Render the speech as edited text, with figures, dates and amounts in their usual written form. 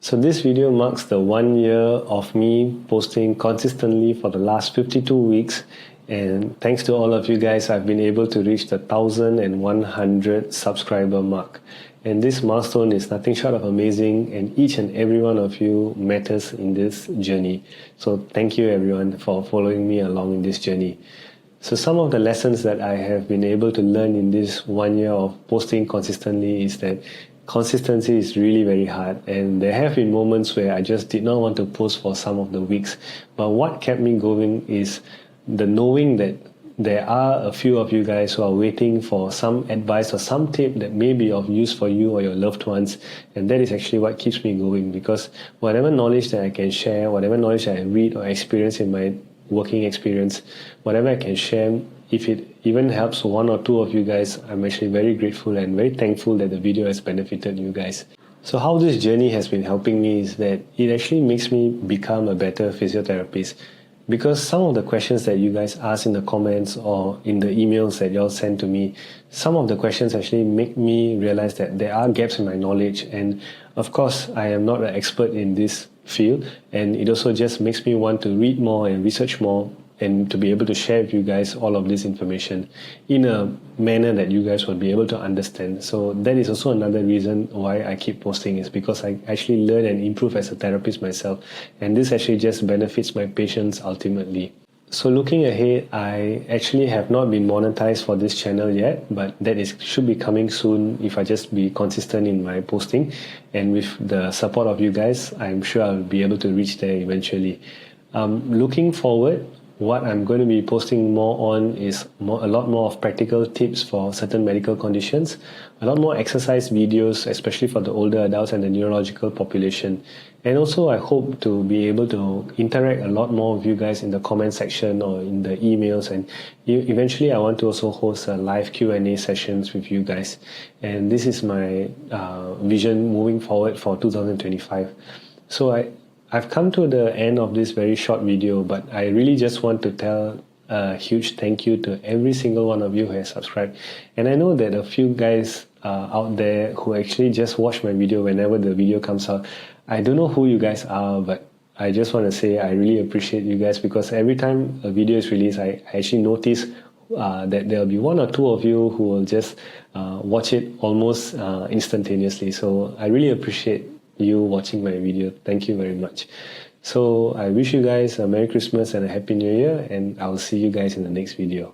So this video marks the 1 year of me posting consistently for the last 52 weeks, and thanks to all of you guys, I've been able to reach the 1,100 subscriber mark. And this milestone is nothing short of amazing, and each and every one of you matters in this journey. So thank you everyone for following me along in this journey. So some of the lessons that I have been able to learn in this 1 year of posting consistently is that consistency is really very hard, and there have been moments where I just did not want to post for some of the weeks. But what kept me going is the knowing that there are a few of you guys who are waiting for some advice or some tip that may be of use for you or your loved ones, and that is actually what keeps me going, because whatever knowledge that I can share, whatever knowledge that I read or experience in my working experience, whatever I can share, if it even helps one or two of you guys, I'm actually very grateful and very thankful that the video has benefited you guys. So how this journey has been helping me is that it actually makes me become a better physiotherapist, because some of the questions that you guys ask in the comments or in the emails that y'all send to me, some of the questions actually make me realize that there are gaps in my knowledge. And of course, I am not an expert in this field, and it also just makes me want to read more and research more and to be able to share with you guys all of this information in a manner that you guys will be able to understand. So that is also another reason why I keep posting, is because I actually learn and improve as a therapist myself, and this actually just benefits my patients ultimately. So looking ahead, I actually have not been monetized for this channel yet, but should be coming soon if I just be consistent in my posting, and with the support of you guys, I'm sure I'll be able to reach there eventually. Looking forward, what I'm going to be posting more on is a lot more of practical tips for certain medical conditions, a lot more exercise videos, especially for the older adults and the neurological population. And also I hope to be able to interact a lot more with you guys in the comment section or in the emails, and eventually I want to also host a live Q&A sessions with you guys. And this is my vision moving forward for 2025. So I've come to the end of this very short video, but I really just want to tell a huge thank you to every single one of you who has subscribed. And I know that a few guys out there who actually just watch my video whenever the video comes out. I don't know who you guys are, but I just want to say I really appreciate you guys, because every time a video is released, I actually notice that there'll be one or two of you who will just watch it almost instantaneously. So I really appreciate you watching my video. Thank you very much. So I wish you guys a Merry Christmas and a Happy New Year, and I'll see you guys in the next video.